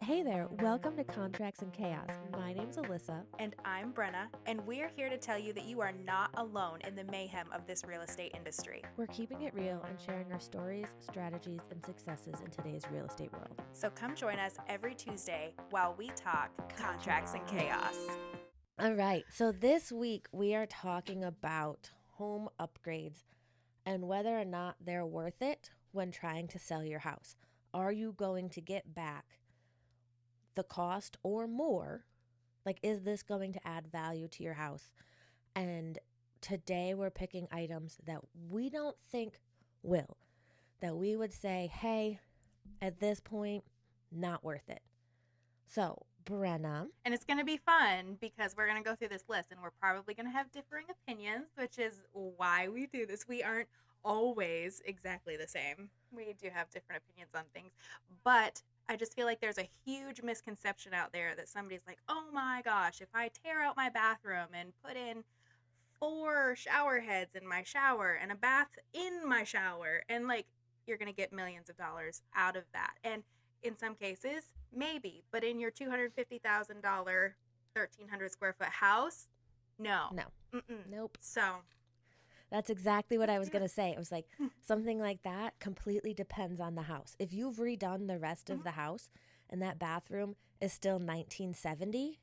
Hey there, welcome to Contracts and Chaos. My name's Alyssa. And I'm Brenna, and we're here to tell you that you are not alone in the mayhem of this real estate industry. We're keeping it real and sharing our stories, strategies, and successes in today's real estate world. So come join us every Tuesday while we talk contracts and chaos. All right, so this week we are talking about home upgrades and whether or not they're worth it when trying to sell your house. Are you going to get back the cost or more? Like, is this going to add value to your house? And today we're picking items that we don't think will, that we would say, hey, at this point, not worth it. So, Brenna. And it's going to be fun because we're going to go through this list and we're probably going to have differing opinions, which is why we do this. We aren't always exactly the same. We do have different opinions on things, but I just feel like there's a huge misconception out there that somebody's like, oh my gosh, if I tear out my bathroom and put in 4 shower heads in my shower and a bath in my shower, and like, you're going to get millions of dollars out of that. And in some cases, maybe, but in your $250,000, 1,300 square foot house, no. No. Mm-mm. Nope. So That's exactly what I was going to say. It was like something like that completely depends on the house. If you've redone the rest of the house and that bathroom is still 1970,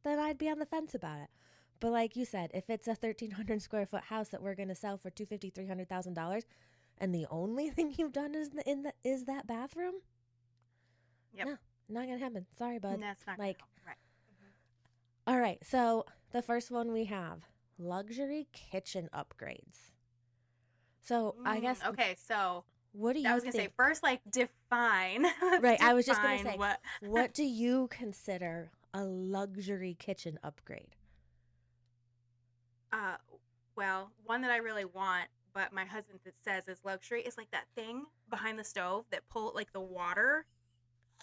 then I'd be on the fence about it. But like you said, if it's a 1,300 square foot house that we're going to sell for $250,000, $300,000, and the only thing you've done is that bathroom, yep. No, not going to happen. Sorry, bud. That's not like, right. All right. So the first one we have luxury kitchen upgrades. So I guess okay. So what do you I was gonna think? say first, like define. Right. I was just gonna say what. What do you consider a luxury kitchen upgrade? Uh, well, one that I really want, but my husband says is luxury, is like that thing behind the stove that pull like the water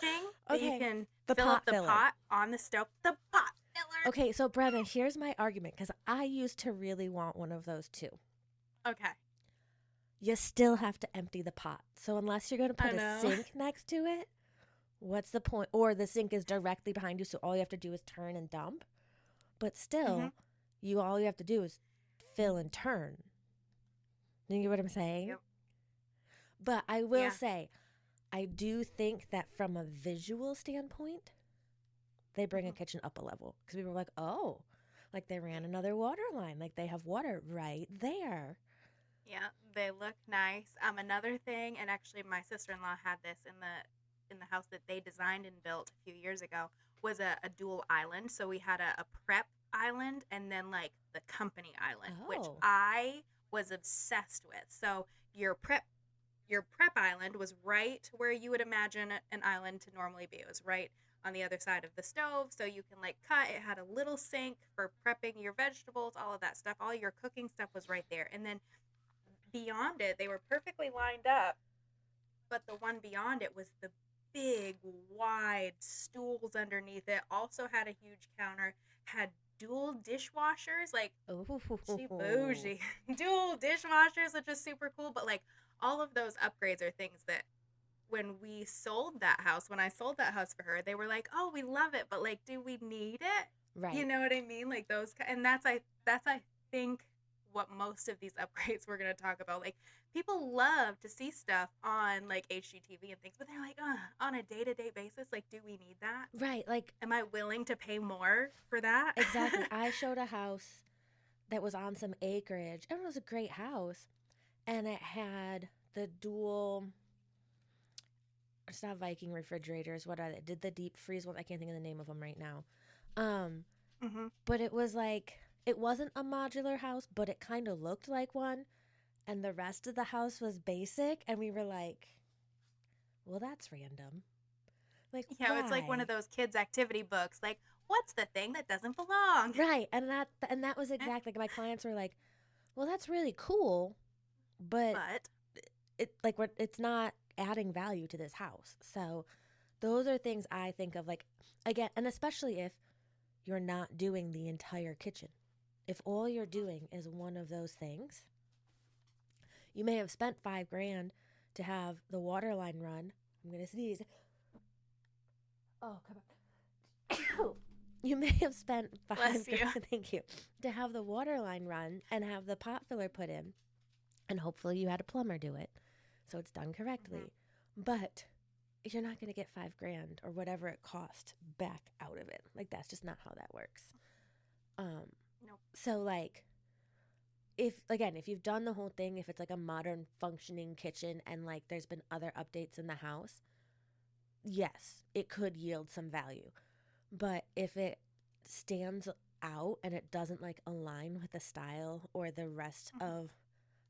thing that you Okay. can The fill pot up the filler. pot on the stove. The pot filler. Okay, so Brenna, here's my argument because I used to really want one of those too. Okay. You still have to empty the pot. So unless you're going to I put a know. sink next to it, what's the point? Or the sink is directly behind you, so all you have to do is turn and dump. But still, all you have to do is fill and turn. You get what I'm saying? Yep. But I will Yeah. say, I do think that from a visual standpoint, they bring a kitchen up a level. Because people are like, oh, like they ran another water line. Like they have water right there. Yeah, they look nice. Another thing, and actually my sister-in-law had this in the house that they designed and built a few years ago, was a dual island. So we had a prep island and then like the company island, which Oh. I was obsessed with. So your prep island was right where you would imagine an island to normally be. It was right on the other side of the stove, so you can like cut. It had a little sink for prepping your vegetables, all of that stuff. All your cooking stuff was right there. And then beyond it, they were perfectly lined up, but the one beyond it was the big, wide stools underneath it. Also had a huge counter, had dual dishwashers, like Ooh. cheap bougie dual dishwashers, which is super cool. But like all of those upgrades are things that when I sold that house for her, they were like, "Oh, we love it, but like, do we need it?" Right. You know what I mean? Like those, and that's I think what most of these upgrades we're gonna talk about. Like people love to see stuff on like HGTV and things, but they're like, on a day to day basis, like, do we need that? Right. Like, am I willing to pay more for that? Exactly. I showed a house that was on some acreage, and it was a great house, and it had the dual. It's not Viking refrigerators. What are they? Did the deep freeze one? I can't think of the name of them right now. But it was like it wasn't a modular house, but it kind of looked like one, and the rest of the house was basic, and we were like, "Well, that's random." Like, Yeah, it's like one of those kids' activity books. Like, what's the thing that doesn't belong? Right, and that was exactly like my clients were like, "Well, that's really cool, but it's not adding value to this house." So those are things I think of, like, again, and especially if you're not doing the entire kitchen. If all you're doing is one of those things, you may have spent $5,000 to have the water line run. I'm gonna sneeze. Oh, come on. You may have spent Bless five you. grand, thank you, to have the water line run and have the pot filler put in, and hopefully you had a plumber do it, so it's done Hmm. correctly. But you're not going to get 5 grand or whatever it cost back out of it. Like, that's just not how that works. Um, Nope. so like, if you've done the whole thing, if it's like a modern functioning kitchen and like there's been other updates in the house, yes, it could yield some value. But if it stands out and it doesn't like align with the style or the rest Hmm. of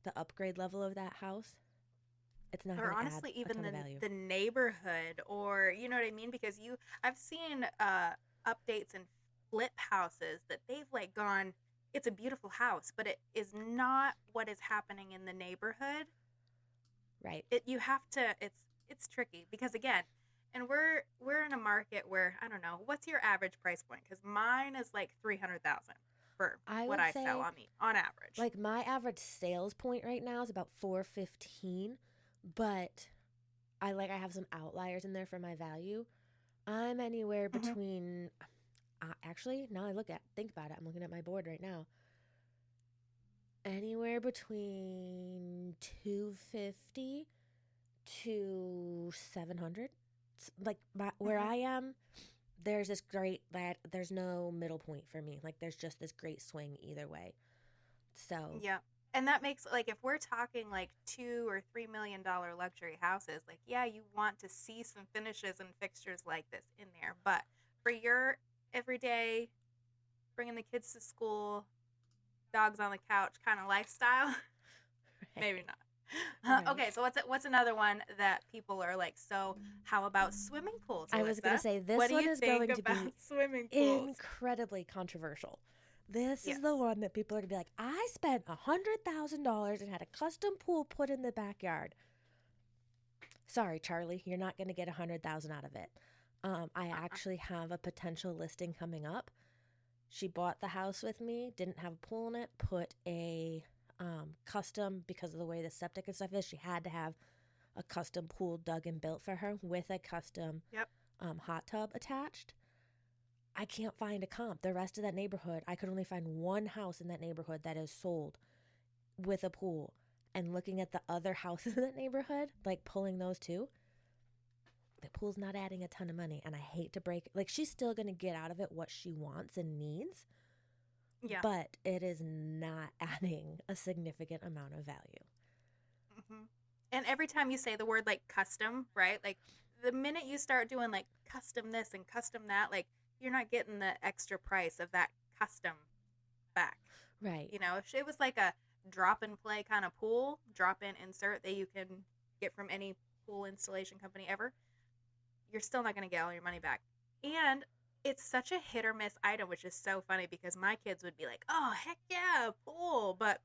the upgrade level of that house, it's not Or going to add honestly, a even ton of value. the neighborhood, or you know what I mean? Because I've seen updates and flip houses that they've like gone. It's a beautiful house, but it is not what is happening in the neighborhood. Right. You have to. It's tricky because again, and we're in a market where I don't know what's your average price point, because mine is like 300,000 for I what would I sell say on average. like my average sales point right now is about 415, but I have some outliers in there for my value. I'm anywhere Hmm. between actually, now I think about it, I'm looking at my board right now. Anywhere between 250 to 700. Like where Hmm. I am, there's this great that there's no middle point for me. Like there's just this great swing either way. So, Yeah. And that makes like if we're talking like $2 or $3 million luxury houses, like yeah, you want to see some finishes and fixtures like this in there. But for your everyday bringing the kids to school, dogs on the couch kind of lifestyle, maybe not. right. Okay, so what's another one that people are like? So how about swimming pools, I was going to Alyssa? say What this do one you is think going to about be swimming pools? incredibly controversial. This is the Yes. one that people are going to be like, I spent $100,000 and had a custom pool put in the backyard. Sorry, Charlie, you're not going to get 100,000 out of it. I Uh-uh. actually have a potential listing coming up. She bought the house with me, didn't have a pool in it, put a custom, because of the way the septic and stuff is, she had to have a custom pool dug and built for her with a custom Yep. hot tub attached. I can't find a comp. The rest of that neighborhood, I could only find one house in that neighborhood that is sold with a pool. And looking at the other houses in that neighborhood, like pulling those two, the pool's not adding a ton of money. And I hate to break it. Like, she's still going to get out of it what she wants and needs, Yeah. but it is not adding a significant amount of value. Hmm. And every time you say the word like custom, right? Like the minute you start doing like custom this and custom that, like you're not getting the extra price of that custom back. Right. You know, if it was like a drop and play kind of pool, drop in insert that you can get from any pool installation company ever, you're still not going to get all your money back. And it's such a hit or miss item, which is so funny because my kids would be like, "Oh, heck yeah, pool." But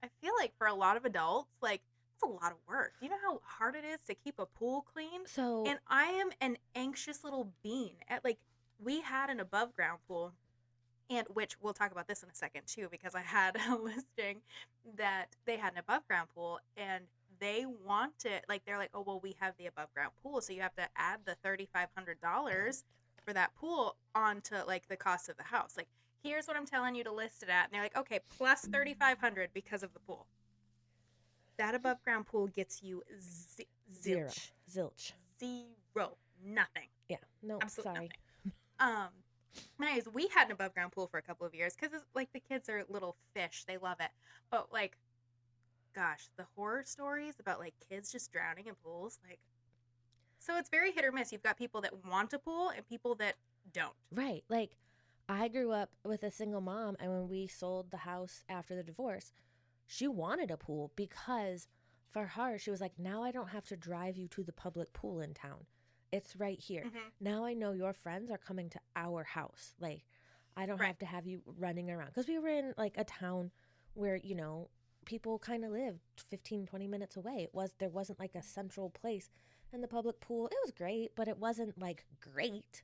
I feel like for a lot of adults, like it's a lot of work. Do you know how hard it is to keep a pool clean? So, And I am an anxious little bean. At like we had an above ground pool, and which we'll talk about this in a second too, because I had a listing that they had an above ground pool and they wanted, like, they're like, oh well, we have the above ground pool, so you have to add the $3,500 for that pool onto like the cost of the house. Like, here's what I'm telling you to list it at, and they're like, okay, plus 3,500 because of the pool. That above ground pool gets you zero. zilch, Zilch. zero, nothing, Yeah. No, absolutely sorry. nothing. Um, anyways, we had an above ground pool for a couple of years because like the kids are little fish, they love it. But like, gosh, the horror stories about like kids just drowning in pools, like, so it's very hit or miss. You've got people that want a pool and people that don't. Right. Like, I grew up with a single mom, and when we sold the house after the divorce, she wanted a pool because for her, she was like, now I don't have to drive you to the public pool in town. It's right here. Hmm. Now I know your friends are coming to our house. Like, I don't Right. have to have you running around. Because we were in like a town where, people kind of lived 15, 20 minutes away. There wasn't like a central place. And the public pool, it was great, but it wasn't like great.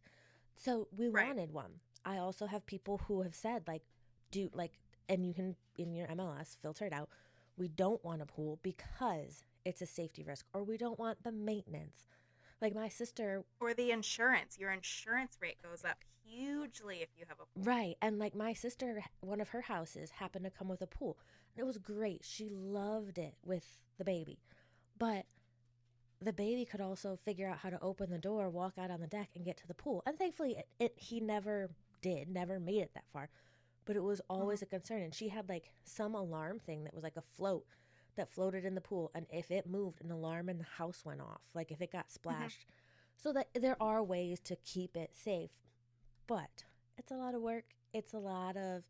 So we Right. wanted one. I also have people who have said, like, do like, and you can in your MLS filter it out. We don't want a pool because it's a safety risk, or we don't want the maintenance. Like my sister, Or the insurance. Your insurance rate goes up hugely if you have a pool. right, and like my sister, one of her houses happened to come with a pool. And it was great. She loved it with the baby. But the baby could also figure out how to open the door, walk out on the deck, and get to the pool. And thankfully, he never did, never made it that far. But it was Hmm. always a concern. And she had like some alarm thing that was like a float that floated in the pool. And if it moved, an alarm in the house went off, like if it got Hmm. splashed. So that there are ways to keep it safe. But it's a lot of work. It's a lot of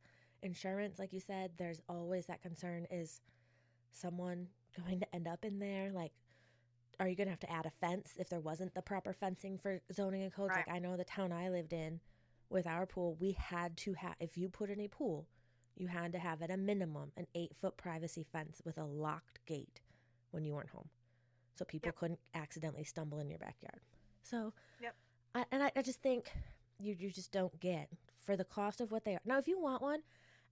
insurance. Like you said, there's always that concern, is someone going to end up in there? Like, are you going to have to add a fence if there wasn't the proper fencing for zoning and codes? Right. Like, I know the town I lived in with our pool, we had to have, if you put in a pool, you had to have at a minimum an 8-foot privacy fence with a locked gate when you weren't home. So people Yep. couldn't accidentally stumble in your backyard. So, Yep. I just think you just don't get for the cost of what they are. Now, if you want one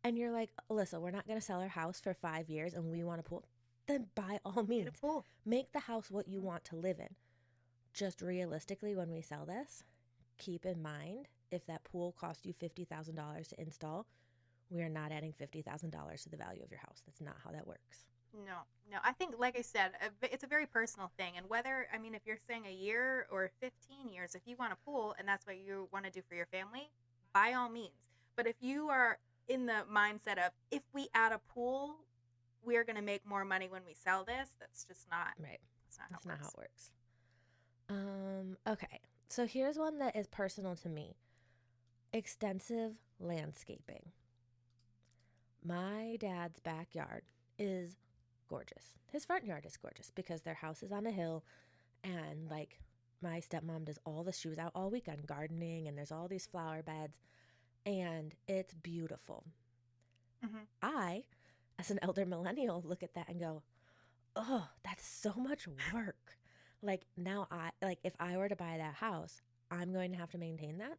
and you're like, Alyssa, we're not going to sell our house for 5 years and we want a pool, then by all Get a means, pool. make the house what you Mhm. want to live in. Just realistically, when we sell this, keep in mind if that pool cost you $50,000 to install, we are not adding $50,000 to the value of your house. That's not how that works. No, no. I think, like I said, it's a very personal thing. And whether, I mean, if you're saying a year or 15 years, if you want a pool and that's what you want to do for your family, by all means. But if you are in the mindset of, if we add a pool, we're going to make more money when we sell this, Right. that's not how That's it not how works. it works. Okay. So here's one that is personal to me: extensive landscaping. My dad's backyard is gorgeous. His front yard is gorgeous because their house is on a hill, and like my stepmom does all the, she was out all weekend gardening, and there's all these flower beds, and it's beautiful. Hmm. I, as an elder millennial, look at that and go, oh, that's so much work. Like now like if I were to buy that house, I'm going to have to maintain that.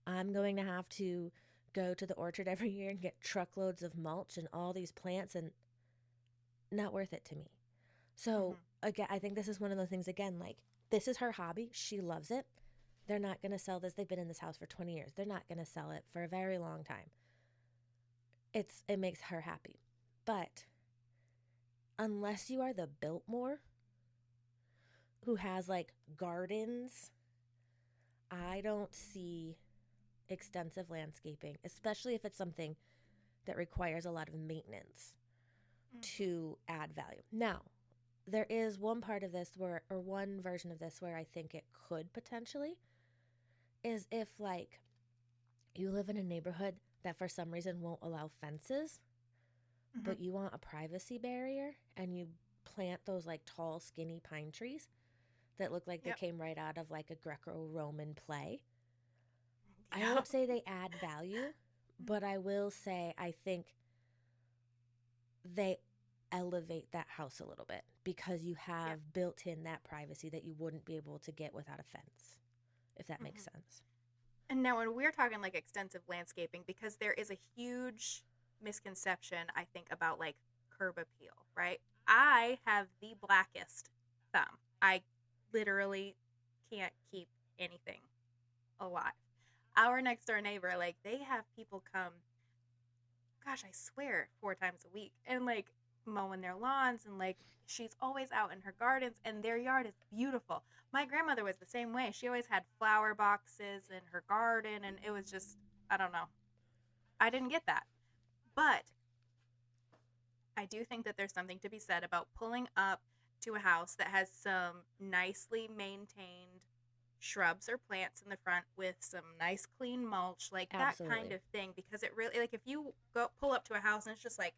I'm going to have to go to the orchard every year and get truckloads of mulch and all these plants, and not worth it to me. So Hmm. again, I think this is one of those things, again, like this is her hobby. She loves it. They're not going to sell this. They've been in this house for 20 years. They're not going to sell it for a very long time. It makes her happy. But unless you are the Biltmore who has like gardens, I don't see extensive landscaping, especially if it's something that requires a lot of maintenance Hmm. to add value. Now, there is one part of this where, or one version of this where I think it could potentially, is if like you live in a neighborhood that for some reason won't allow fences, Hmm. but you want a privacy barrier and you plant those like tall, skinny pine trees that look like they Yep. came right out of like a Greco Roman play. I Yeah. won't say they add value, but I will say I think they elevate that house a little bit because you Yep. have built in that privacy that you wouldn't be able to get without a fence, if that makes Hmm. sense. And now, when we're talking like extensive landscaping, because there is a huge misconception, I think, about like curb appeal, right? I have the blackest thumb. I literally can't keep anything alive. Our next door neighbor, like, they have people come, gosh, I swear, 4 times a week, and like mowing their lawns, and like she's always out in her gardens, and their yard is beautiful. My grandmother was the same way. She always had flower boxes in her garden, and it was just, I don't know. I didn't get that. But I do think that there's something to be said about pulling up to a house that has some nicely maintained shrubs or plants in the front with some nice clean mulch, like that kind Absolutely. of thing, because it really, like, if you go pull up to a house and it's just like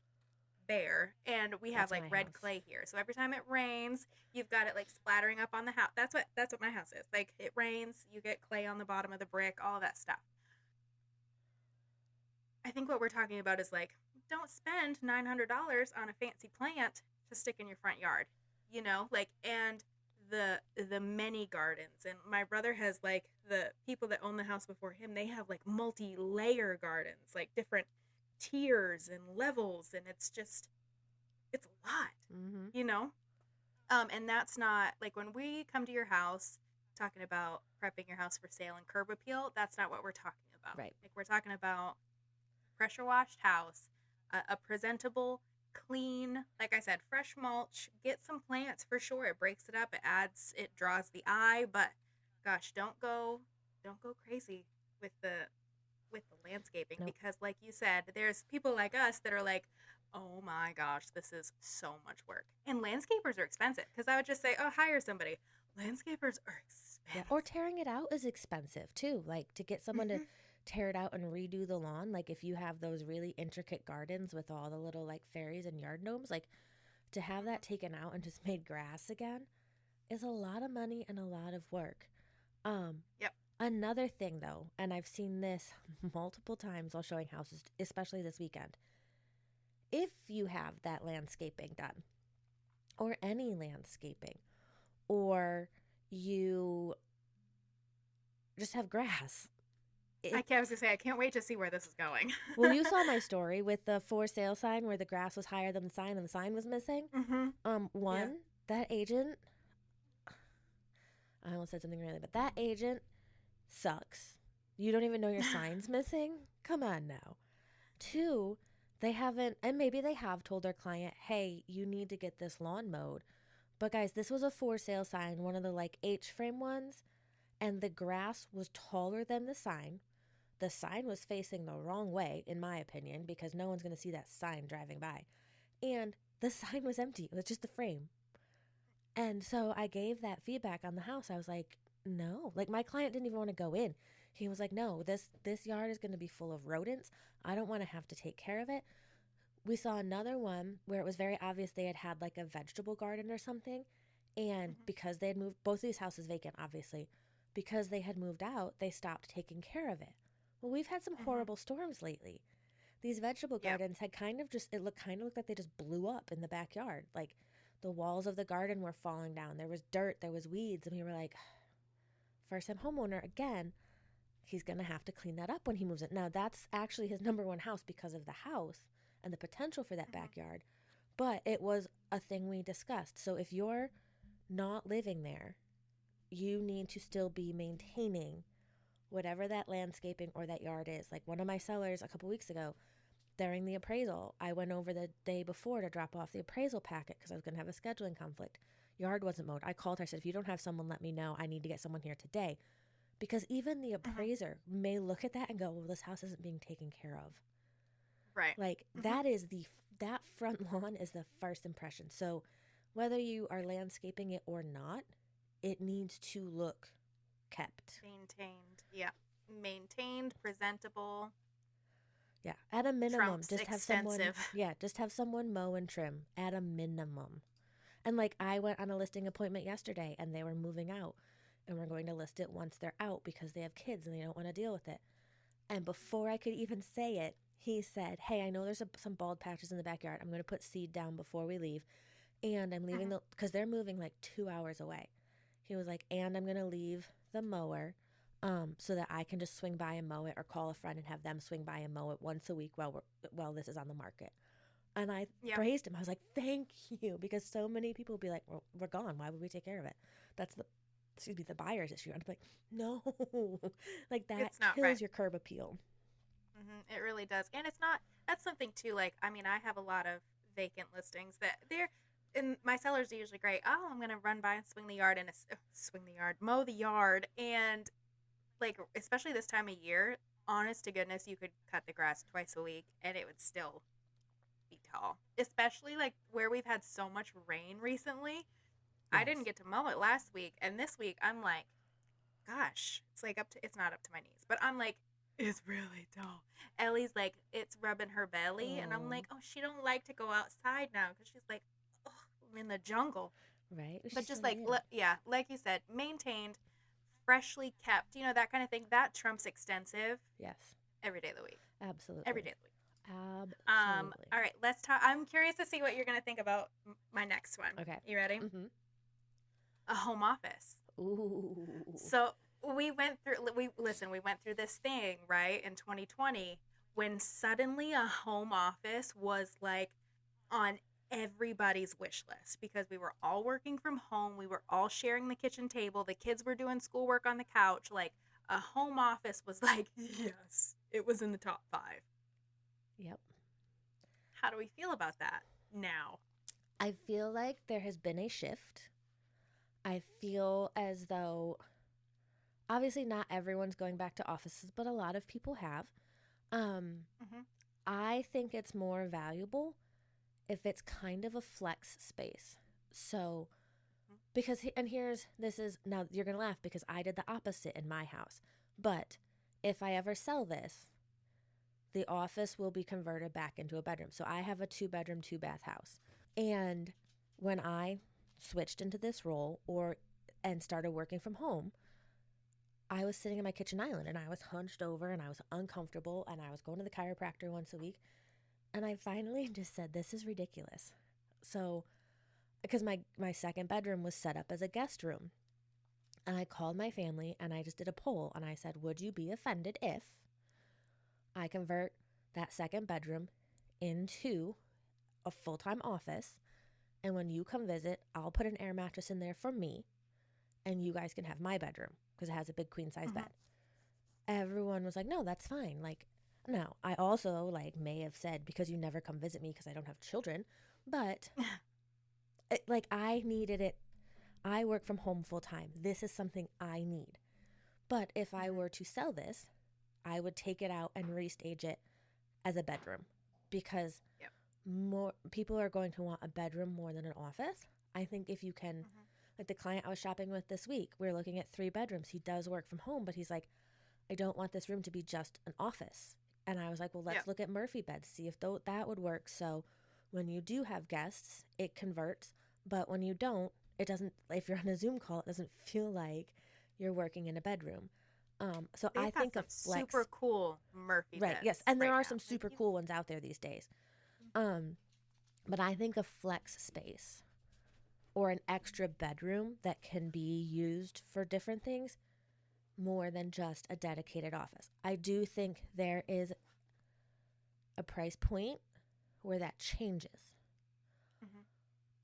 bare, and we have That's like my red house. clay here, so every time it rains, you've got it like splattering up on the house. That's what my house is. Like, it rains, you get clay on the bottom of the brick, all of that stuff. I think what we're talking about is like, don't spend $900 on a fancy plant to stick in your front yard, like, and the many gardens. And my brother has, like, the people that own the house before him, they have like multi-layer gardens, like different tiers and levels, and it's a lot, Mm-hmm. you know. And that's not like, when we come to your house talking about prepping your house for sale and curb appeal. That's not what we're talking about. Right. Like, we're talking about pressure washed house, a presentable, clean, like I said, fresh mulch. Get some plants for sure. It breaks it up. It draws the eye. But gosh, don't go crazy with the landscaping, Nope. because like you said, there's people like us that are like, oh my gosh, this is so much work. And landscapers are expensive, because I would just say, oh, hire somebody. Landscapers are Yeah. expensive. Or tearing it out is expensive too. Like to get someone to Hmm. tear it out and redo the lawn. Like if you have those really intricate gardens with all the little like fairies and yard gnomes, like to have that taken out and just made grass again is a lot of money and a lot of work. Um, Yep. Another thing though, and I've seen this multiple times while showing houses, especially this weekend. If you have that landscaping done, or any landscaping, or you just have grass. It, I was gonna say, I can't wait to see where this is going. well, you saw my story with the for sale sign where the grass was higher than the sign and the sign was missing. Mm-hmm. Yeah. One, that agent, I almost said something really, but that agent sucks. You don't even know your sign's missing? Come on now. Two, they haven't, and maybe they have told their client, hey, you need to get this lawn mowed. But guys, this was a for sale sign, one of the like H frame ones, and the grass was taller than the sign. The sign was facing the wrong way, in my opinion, because no one's going to see that sign driving by. And the sign was empty, it was just the frame. And so I gave that feedback on the house. I was like, no, like my client didn't even want to go in. He was like, no, this yard is going to be full of rodents. I don't want to have to take care of it. We saw another one where it was very obvious they had had like a vegetable garden or something. And Mm-hmm. because they had moved, both of these houses vacant, obviously, because they had moved out, they stopped taking care of it. Well, we've had some Mm-hmm. horrible storms lately. These vegetable Yep. gardens had kind of looked like they just blew up in the backyard. Like the walls of the garden were falling down. There was dirt, there was weeds, and we were like, first time homeowner again, he's going to have to clean that up when he moves it. Now, that's actually his number one house because of the house and the potential for that Mm-hmm. backyard. But it was a thing we discussed. So if you're not living there, you need to still be maintaining whatever that landscaping or that yard is. Like one of my sellers a couple weeks ago, during the appraisal, I went over the day before to drop off the appraisal packet because I was going to have a scheduling conflict. Yard wasn't mowed. I called her. I said, if you don't have someone, let me know. I need to get someone here today. Because even the Mm-hmm. appraiser may look at that and go, well, this house isn't being taken care of. Right. Like Mm-hmm. that front lawn is the first impression. So whether you are landscaping it or not, it needs to look kept. Maintained. Yeah. Maintained, presentable, Yeah, at a minimum, trumps extensive. just have someone mow and trim at a minimum. And like I went on a listing appointment yesterday and they were moving out and we're going to list it once they're out because they have kids and they don't want to deal with it. And before I could even say it, he said, hey, I know there's some bald patches in the backyard. I'm going to put seed down before we leave. And I'm leaving Mm-hmm. because they're moving like 2 hours away. He was like, and I'm going to leave the mower so that I can just swing by and mow it or call a friend and have them swing by and mow it once a week while this is on the market. And I Yep. praised him. I was like, thank you. Because so many people would be like, well, we're gone. Why would we take care of it? That's the buyer's issue. And I'm like, no, like that It's not right. kills your curb appeal. Mm-hmm. It really does. And it's not, that's something too, like, I mean, I have a lot of vacant listings that and my sellers are usually great. Oh, I'm going to run by and swing the yard and swing the yard, mow the yard. And like, especially this time of year, honest to goodness, you could cut the grass twice a week and it would still be tall. Especially like where we've had so much rain recently. I didn't Yes. get to mow it last week. And this week I'm like, gosh, it's like it's not up to my knees, but I'm like, it's really tall. Ellie's like, it's rubbing her belly, and I'm Oh, like, oh, she don't like to go outside now because she's like, oh, I'm in the jungle. right. But She's just so like, young. yeah, like you said, maintained, freshly kept, that kind of thing. That trumps extensive Yes. every day of the week. Every Absolutely. day of the week. Absolutely. All right, let's talk. I'm curious to see what you're gonna think about my next one. Okay. You ready? Mm-hmm. A home office. Ooh. So we went through this thing, right, in 2020 when suddenly a home office was like on everybody's wish list because we were all working from home. We were all sharing the kitchen table. The kids were doing schoolwork on the couch. Like, a home office was like, yes, it was in the top five. Yep. How do we feel about that now? I feel like there has been a shift. I feel as though obviously not everyone's going back to offices, but a lot of people have. Um, Mm-hmm. I think it's more valuable if it's kind of a flex space. So, because, and here's, this is, now you're going to laugh because I did the opposite in my house. But if I ever sell this, the office will be converted back into a bedroom. So I have a 2 bedroom, 2 bath house. And when I switched into this role and started working from home, I was sitting in my kitchen island and I was hunched over and I was uncomfortable and I was going to the chiropractor once a week. And I finally just said, this is ridiculous. So, because my second bedroom was set up as a guest room. And I called my family and I just did a poll and I said, would you be offended if I convert that second bedroom into a full time office? And when you come visit, I'll put an air mattress in there for me and you guys can have my bedroom because it has a big queen size Mm-hmm. bed. Everyone was like, no, that's fine. Like, no, I also like may have said because you never come visit me because I don't have children, but like I needed it. I work from home full time. This is something I need. But if I Mm-hmm. were to sell this, I would take it out and restage it as a bedroom because Yep. more people are going to want a bedroom more than an office. I think if you can, Mm-hmm. like the client I was shopping with this week, we are looking at 3 bedrooms. He does work from home, but he's like, I don't want this room to be just an office. And I was like, well, let's Yep. look at Murphy beds, see if that would work. So when you do have guests, it converts. But when you don't, it doesn't, if you're on a Zoom call, it doesn't feel like you're working in a bedroom. So I They've got think a some flex, super cool Murphy right, yes. beds And there right are now. some Like super you. cool ones out there these days. Um, but I think a flex space or an extra bedroom that can be used for different things more than just a dedicated office. I do think there is a price point where that changes. Mm-hmm.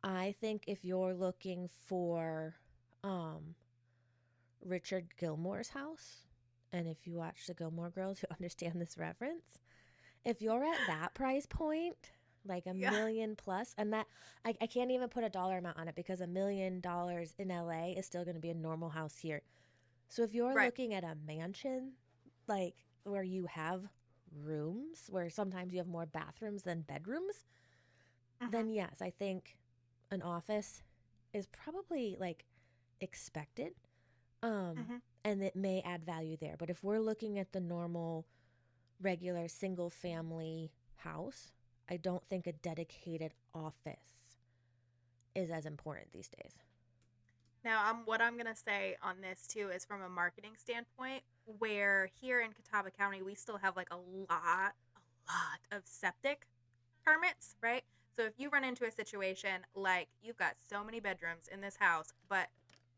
I think if you're looking for um, Richard Gilmore's house, and if you watch the Gilmore Girls, you understand this reference. If you're at that price point, like a Yeah. million plus, and that I can't even put a dollar amount on it because $1 million in LA is still going to be a normal house here. So if you're Right. looking at a mansion, like where you have rooms, where sometimes you have more bathrooms than bedrooms, Mm-hmm. then yes, I think an office is probably like expected. Um, Mm-hmm. and it may add value there. But if we're looking at the normal, regular single family house, I don't think a dedicated office is as important these days. Now, what I'm gonna say on this too is from a marketing standpoint, where here in Catawba County we still have like a lot of septic permits, right? So if you run into a situation like you've got so many bedrooms in this house, but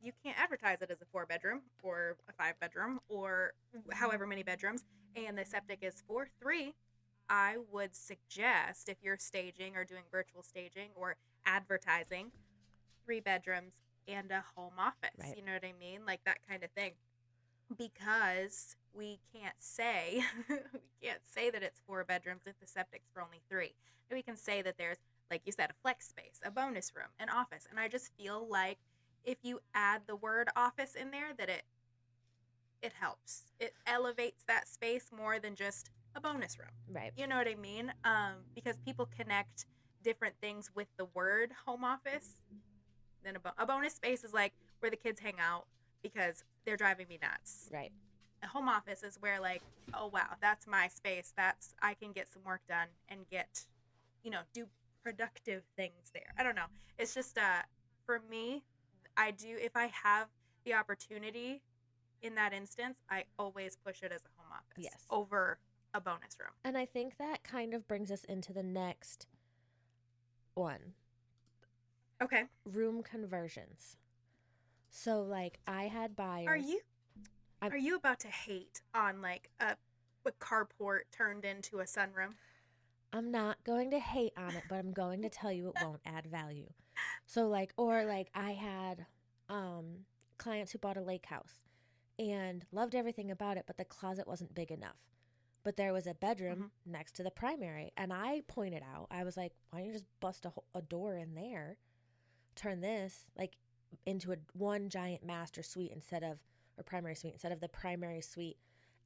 you can't advertise it as a 4 bedroom or a 5 bedroom or however many bedrooms, and the septic is 4.3, I would suggest if you're staging or doing virtual staging or advertising 3 bedrooms and a home office. Right. You know what I mean? Like that kind of thing. Because we can't say we can't say that it's 4 bedrooms if the septic's for only three. And we can say that there's, like you said, a flex space, a bonus room, an office. And I just feel like if you add the word office in there, that it helps. It elevates that space more than just a bonus room. Right. You know what I mean? Because people connect different things with the word home office. Then a bonus space is like where the kids hang out because they're driving me nuts. Right. A home office is where, like, oh wow, that's my space. That's, I can get some work done and get, do productive things there. I don't know. It's just for me, I do, if I have the opportunity in that instance, I always push it as a home office Yes. over a bonus room. And I think that kind of brings us into the next one, Okay. room conversions. So, like, I had Are buyers. you I'm, are you about to hate on like a carport turned into a sunroom? I'm not going to hate on it, but I'm going to tell you it won't add value. So like I had clients who bought a lake house and loved everything about it, but the closet wasn't big enough. But there was a bedroom Mm-hmm. next to the primary, and I pointed out, I was like, why don't you just bust a door in there, turn this like into a one giant master suite instead of or primary suite instead of the primary suite,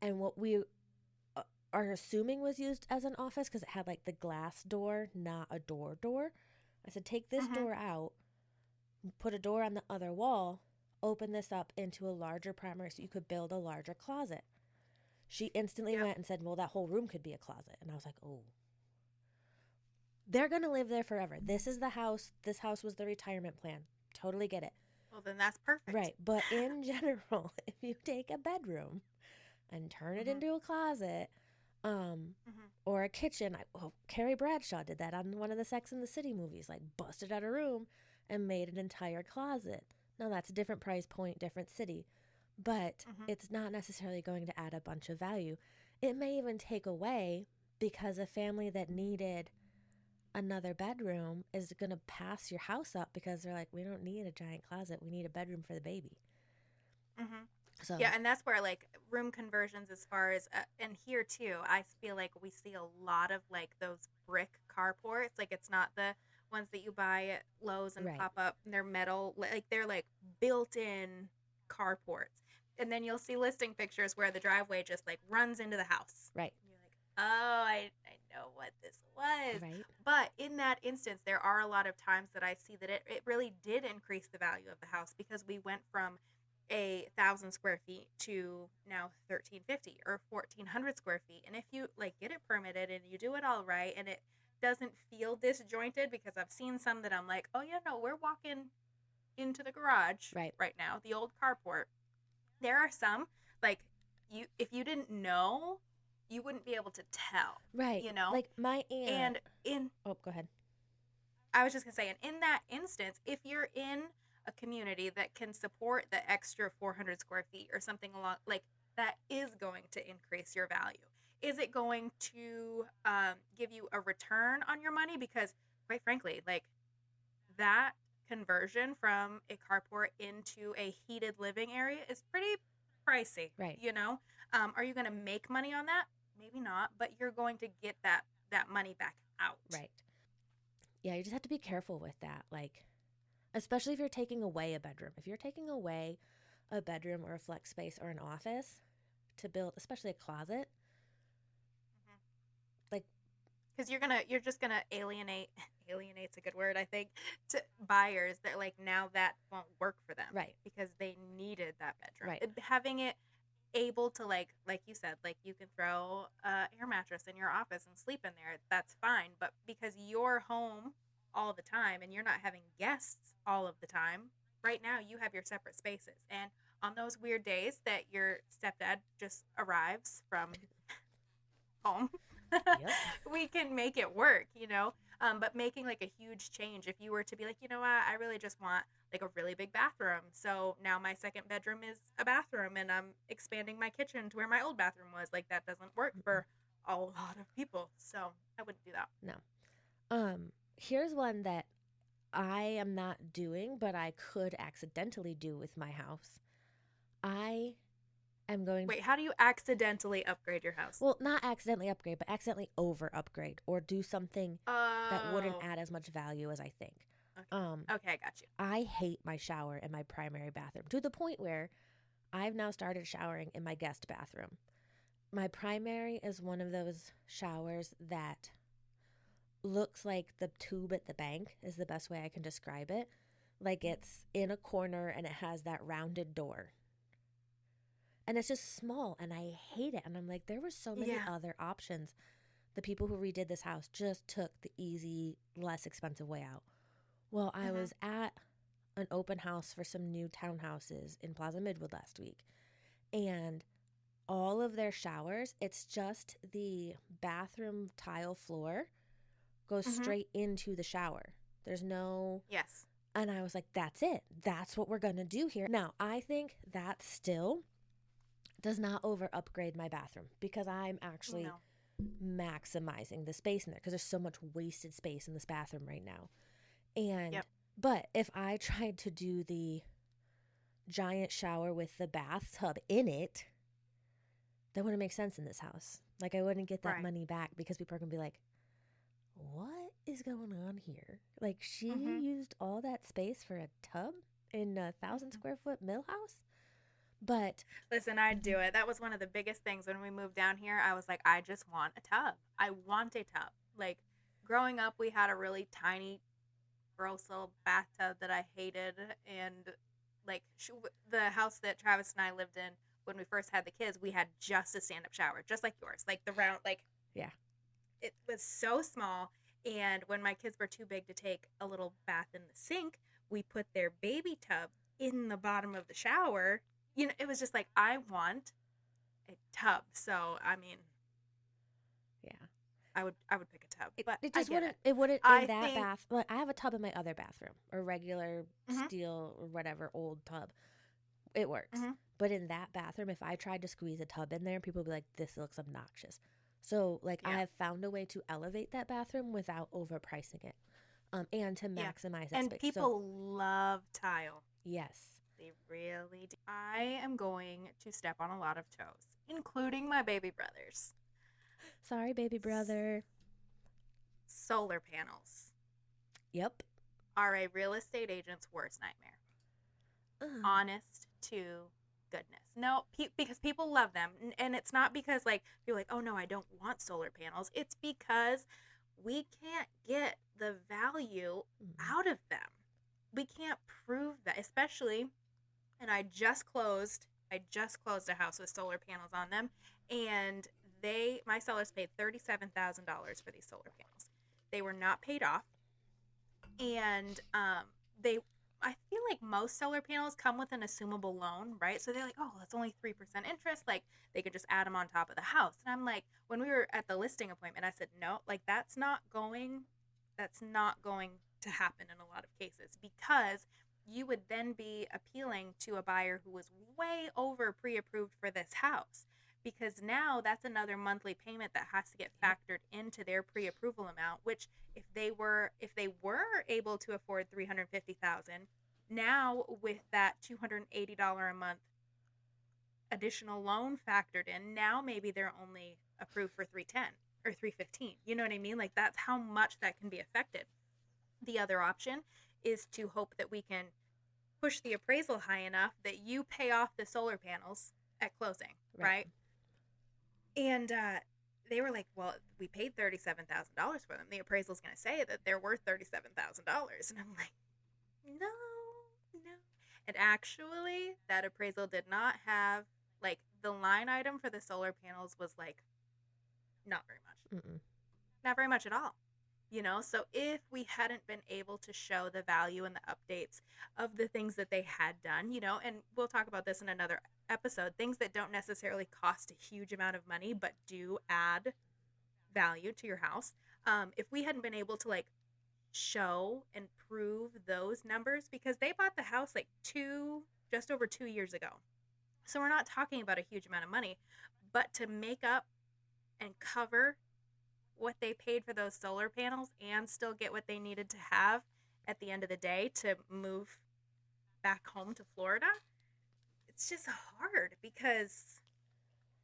and what we uh, are assuming was used as an office because it had like the glass door, not a door. I said, take this Mm-hmm. door out, put a door on the other wall, open this up into a larger primary so you could build a larger closet. She instantly Yep. went and said, well, that whole room could be a closet. And I was like, oh, they're going to live there forever. This is the house. This house was the retirement plan. Totally get it. Well, then that's perfect. Right. But in general, if you take a bedroom and turn it Mm-hmm. into a closet, um, Mm-hmm. or a kitchen, Carrie Bradshaw did that on one of the Sex and the City movies, like busted out a room and made an entire closet. Now that's a different price point, different city, but Mm-hmm. it's not necessarily going to add a bunch of value. It may even take away because a family that needed another bedroom is going to pass your house up because they're like, we don't need a giant closet. We need a bedroom for the baby. Mm-hmm. Yeah, So, and that's where like room conversions, as far as and here too, I feel like we see a lot of like those brick carports. Like it's not the ones that you buy at Lowe's and right, pop up. They're metal, like they're like built-in carports. And then you'll see listing pictures where the driveway just like runs into the house. right, And you're like, oh, I know what this was. right, But in that instance, there are a lot of times that I see that it really did increase the value of the house because we went from 1,000 square feet to now 1,350 or 1,400 square feet. And if you like get it permitted and you do it all right and it doesn't feel disjointed, because I've seen some that I'm like, oh yeah, no, we're walking into the garage right, right now, the old carport. There are some like you if you didn't know, you wouldn't be able to tell, right. you know? Like my aunt. And in Oh, go ahead. I was just gonna say, and in that instance, if you're in a community that can support the extra 400 square feet or something along like that, is going to increase your value. Is it going to give you a return on your money? Because quite frankly, like that conversion from a carport into a heated living area is pretty pricey. Right, You know, are you going to make money on that? Maybe not, but you're going to get that money back out. right. Yeah, you just have to be careful with that. Like, especially if you're taking away a bedroom. If you're taking away a bedroom or a flex space or an office to build, especially a closet, like, Because you're just gonna alienate's a good word, I think, to buyers that like now that won't work for them right, because they needed that bedroom. right, Having it able to like you said, like you can throw a air mattress in your office and sleep in there, that's fine. But because you're home all the time and you're not having guests all of the time, right now you have your separate spaces. And on those weird days that your stepdad just arrives from home, yep, we can make it work, you know? But making like a huge change, if you were to be like, you know what, I really just want like a really big bathroom. So now my second bedroom is a bathroom and I'm expanding my kitchen to where my old bathroom was. Like that doesn't work mm-mm, for a lot of people. So I wouldn't do that. no. Here's one that I am not doing, but I could accidentally do with my house. I am going, Wait, how do you accidentally upgrade your house? well, not accidentally upgrade, but accidentally over upgrade or do something that wouldn't Oh, add as much value as I think. Um, okay. Okay, I got you. I hate my shower in my primary bathroom to the point where I've now started showering in my guest bathroom. My primary is one of those showers that looks like the tube at the bank, is the best way I can describe it. Like it's in a corner and it has that rounded door. And it's just small and I hate it. And I'm like, there were so many Yeah. other options. The people who redid this house just took the easy, less expensive way out. Well, I Mm-hmm. was at an open house for some new townhouses in Plaza Midwood last week. And all of their showers, it's just the bathroom tile floor goes Mm-hmm. straight into the shower. There's no, Yes. and I was like, that's it. That's what we're going to do here. Now, I think that still does not over upgrade my bathroom because I'm actually No. maximizing the space in there because there's so much wasted space in this bathroom right now. And Yep. but if I tried to do the giant shower with the bathtub in it, that wouldn't make sense in this house. Like I wouldn't get that Right. money back because people are gonna be like, "What is going on here?" Like she Mhm. used all that space for a tub in a 1,000 square foot mill house. But Listen, I'd do it. That was one of the biggest things when we moved down here. I was like, I just want a tub. I want a tub. Like growing up, we had a really tiny, gross little bathtub that I hated, and like the house that Travis and I lived in when we first had the kids, we had just a stand-up shower, just like yours, like the round, like yeah, it was so small. And when my kids were too big to take a little bath in the sink, we put their baby tub in the bottom of the shower. It was just like, I want a tub. So, I mean, yeah. I would pick a tub, but It I just get wouldn't. it. It wouldn't in I that think, bath. Like I have a tub in my other bathroom, a regular hmm steel or whatever old tub. It works. hmm But in that bathroom, if I tried to squeeze a tub in there, people would be like, "This looks obnoxious." So like I yeah, have found a way to elevate that bathroom without overpricing it, and to yeah. maximize that And space. So people love tile. yes. They really do. I am going to step on a lot of toes, including my baby brothers. Sorry, baby brother. Solar panels Yep. are a real estate agent's worst nightmare. Uh, Honest to goodness. No, because people love them. And it's not because, like, you're like, oh no, I don't want solar panels. It's because we can't get the value mm, out of them. We can't prove that, especially, and I just closed a house with solar panels on them, and my sellers paid $37,000 for these solar panels. They were not paid off, and they I feel like most solar panels come with an assumable loan, right? So they're like, oh, that's only 3% interest. Like they could just add them on top of the house. And I'm like, when we were at the listing appointment, I said, no, like that's not going to happen in a lot of cases because you would then be appealing to a buyer who was way over pre-approved for this house because now that's another monthly payment that has to get yep. factored into their pre-approval amount, which if they were able to afford 350,000, now with that $280 a month additional loan factored in, now maybe they're only approved for 310 or 315. You know what I mean? Like that's how much that can be affected. The other option is to hope that we can push the appraisal high enough that you pay off the solar panels at closing, Right. right? And they were like, well, we paid $37,000 for them. The appraisal's going to say that they're worth $37,000. And I'm like, no, no. And actually, that appraisal did not have, like, the line item for the solar panels was like, not very much. Mm-mm. Not very much at all. So if we hadn't been able to show the value and the updates of the things that they had done, and we'll talk about this in another episode, things that don't necessarily cost a huge amount of money but do add value to your house. If we hadn't been able to like show and prove those numbers, because they bought the house like just over 2 years ago, so we're not talking about a huge amount of money, but to make up and cover what they paid for those solar panels and still get what they needed to have at the end of the day to move back home to Florida, it's just hard because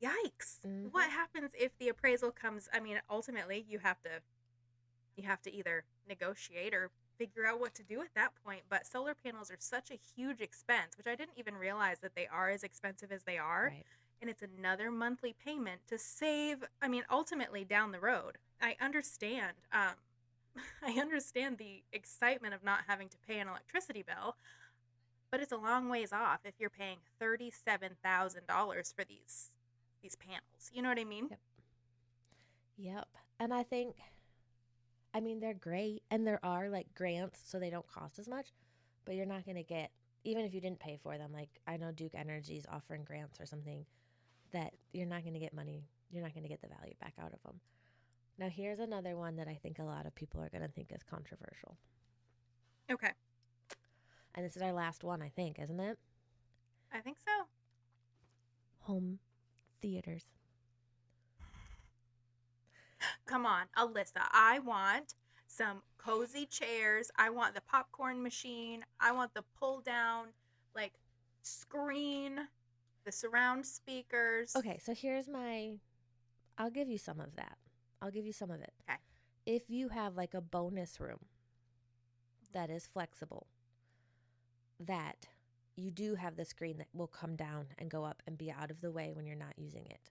yikes. Mm-hmm. What happens if the appraisal comes? I mean, ultimately you have to either negotiate or figure out what to do at that point, but solar panels are such a huge expense, which I didn't even realize that they are as expensive as they are. Right. And it's another monthly payment to save, I mean, ultimately down the road. I understand I understand the excitement of not having to pay an electricity bill, but it's a long ways off if you're paying $37,000 for these panels. You know what I mean? Yep. Yep. And I think, I mean, they're great, and there are like grants, so they don't cost as much, but you're not gonna get even if you didn't pay for them. Like I know Duke Energy's offering grants or something that you're not gonna get money. You're not gonna get the value back out of them. Now here's another one that I think a lot of people are gonna think is controversial, Okay. and this is our last one, I think, isn't it? I think so. Home theaters. come on, Alyssa. I want some cozy chairs. I want the popcorn machine. I want the pull down, like, screen, the surround speakers. Okay, so I'll give you some of that. I'll give you some of it. Okay. If you have like a bonus room that is flexible, that you do have the screen that will come down and go up and be out of the way when you're not using it.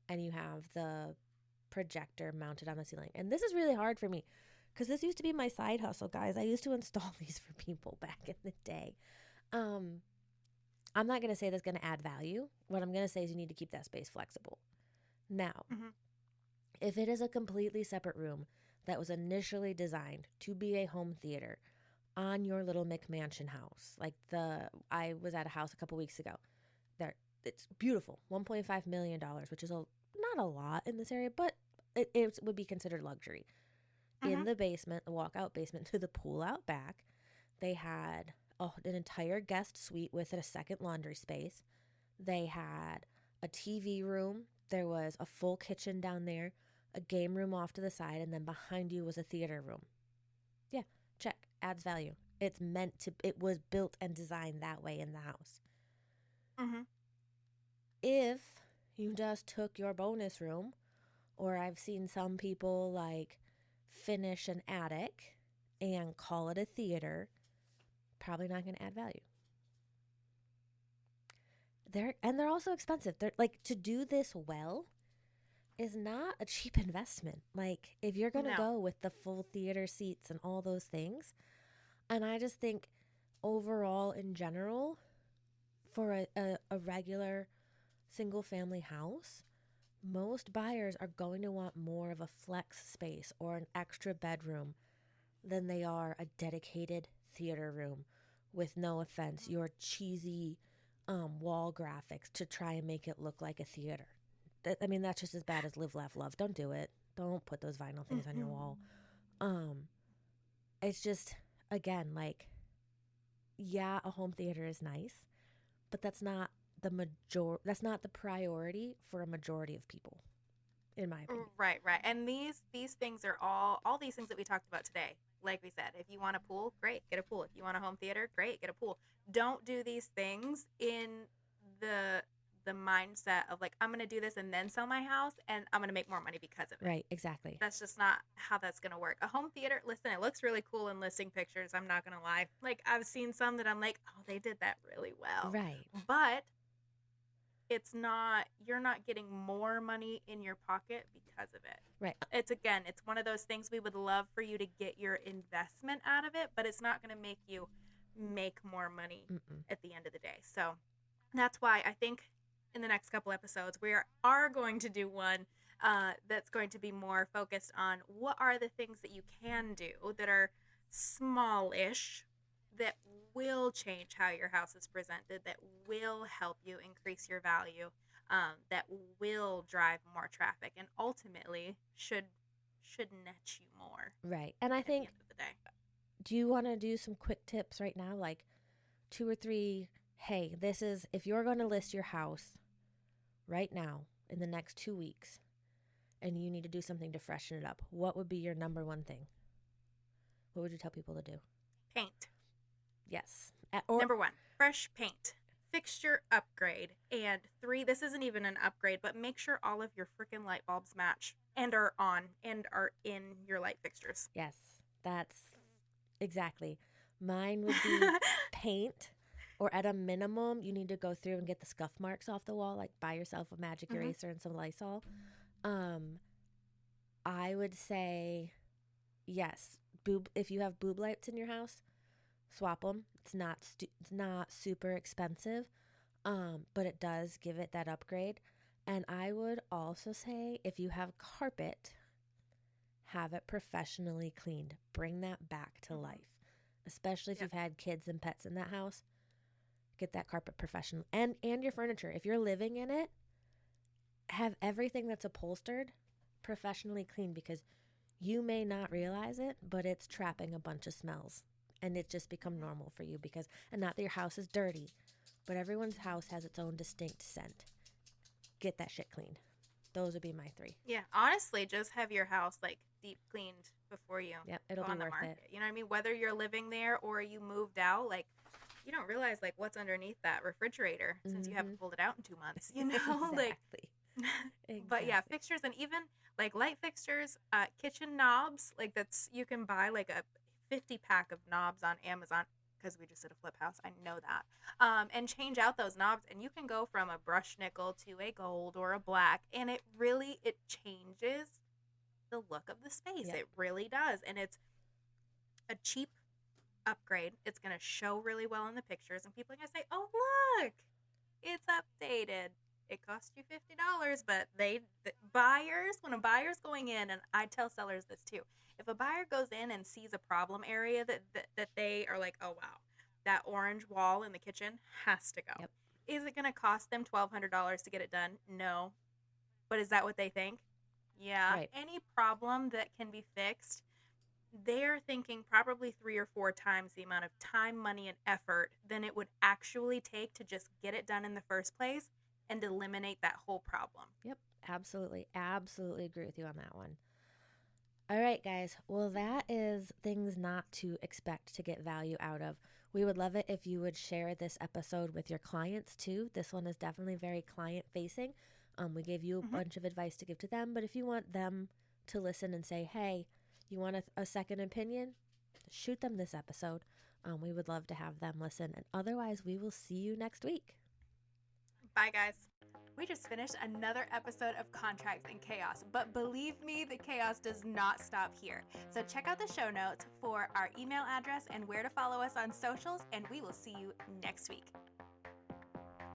And you have the projector mounted on the ceiling. And this is really hard for me because this used to be my side hustle, guys. I used to install these for people back in the day. I'm not going to say that's going to add value. What I'm going to say is you need to keep that space flexible. Now, if it is a completely separate room that was initially designed to be a home theater on your little McMansion house, I was at a house a couple weeks ago. It's beautiful, $1.5 million, which is not a lot in this area, but it would be considered luxury. In the basement, the walkout basement to the pool out back, they had an entire guest suite with a second laundry space. They had a TV room. There was a full kitchen down there, a game room off to the side, and then behind you was a theater room. Yeah, check. Adds value. It was built and designed that way in the house. If you just took your bonus room, or I've seen some people like finish an attic and call it a theater, probably not going to add value. They're also expensive. They're like, to do this well is not a cheap investment. Like, if you're going to go with the full theater seats and all those things, and I just think overall in general, for a regular single family house, most buyers are going to want more of a flex space or an extra bedroom than they are a dedicated theater room with, no offense, your cheesy wall graphics to try and make it look like a theater. That's just as bad as Live, Laugh, Love. Don't do it. Don't put those vinyl things on your wall. It's just, again, like, yeah, a home theater is nice, but that's not the priority for a majority of people, in my opinion. Right. And these things are all these things that we talked about today. Like we said, if you want a pool, great, get a pool. If you want a home theater, great, get a pool. Don't do these things in the mindset of like, I'm going to do this and then sell my house and I'm going to make more money because of it. Right, exactly. That's just not how that's going to work. A home theater, listen, it looks really cool in listing pictures. I'm not going to lie. Like, I've seen some that I'm like, oh, they did that really well. Right. But you're not getting more money in your pocket because of it. Right. It's one of those things we would love for you to get your investment out of it, but it's not going to make you make more money at the end of the day. So that's why I think in the next couple episodes, we are going to do one that's going to be more focused on what are the things that you can do that are smallish, that will change how your house is presented, that will help you increase your value, that will drive more traffic, and ultimately should net you more. Right. And I think, at the end of the day. Do you want to do some quick tips right now? Like 2 or 3, hey, this is, if you're going to list your house right now in the next 2 weeks and you need to do something to freshen it up, what would be your number one thing? What would you tell people to do? Paint. Yes. Number 1, fresh paint. Fixture upgrade. And 3, this isn't even an upgrade, but make sure all of your freaking light bulbs match and are on and are in your light fixtures. Yes, that's exactly. Mine would be paint, or at a minimum, you need to go through and get the scuff marks off the wall, like buy yourself a magic eraser and some Lysol. I would say, yes, if you have boob lights in your house, swap them. It's not super expensive, but it does give it that upgrade. And I would also say, if you have carpet, have it professionally cleaned. Bring that back to life, especially if you've had kids and pets in that house. Get that carpet professional, and your furniture. If you're living in it, have everything that's upholstered professionally cleaned, because you may not realize it, but it's trapping a bunch of smells, and it just become normal for you and not that your house is dirty, but everyone's house has its own distinct scent. Get that shit cleaned. Those would be my 3. Yeah, honestly, just have your house like deep cleaned before you Yep, go it'll be on the worth market. it. You know what I mean? Whether you're living there or you moved out, like you don't realize like what's underneath that refrigerator since you haven't pulled it out in 2 months. You know, like. Exactly. But yeah, Exactly. fixtures and even like light fixtures, kitchen knobs, like that's you can buy like a 50 pack of knobs on Amazon because we just did a flip house. I know that. And change out those knobs, and you can go from a brush nickel to a gold or a black, and it changes the look of the space. Yep. It really does, and it's a cheap upgrade. It's gonna show really well in the pictures, and people are gonna say, "Oh, look, it's updated." It cost you $50, but buyers, when a buyer's going in, and I tell sellers this too, if a buyer goes in and sees a problem area that they are like, oh wow, that orange wall in the kitchen has to go. Yep. Is it going to cost them $1,200 to get it done? No. But is that what they think? Yeah. Right. Any problem that can be fixed, they're thinking probably 3 or 4 times the amount of time, money, and effort than it would actually take to just get it done in the first place and eliminate that whole problem. Yep. Absolutely. Absolutely agree with you on that one. All right, guys. Well, that is things not to expect to get value out of. We would love it if you would share this episode with your clients too. This one is definitely very client facing. We gave you a bunch of advice to give to them, but if you want them to listen and say, hey, you want a second opinion? Shoot them this episode. We would love to have them listen. And otherwise, we will see you next week. Bye, guys. We just finished another episode of Contracts and Chaos, but believe me, the chaos does not stop here. So check out the show notes for our email address and where to follow us on socials, and we will see you next week.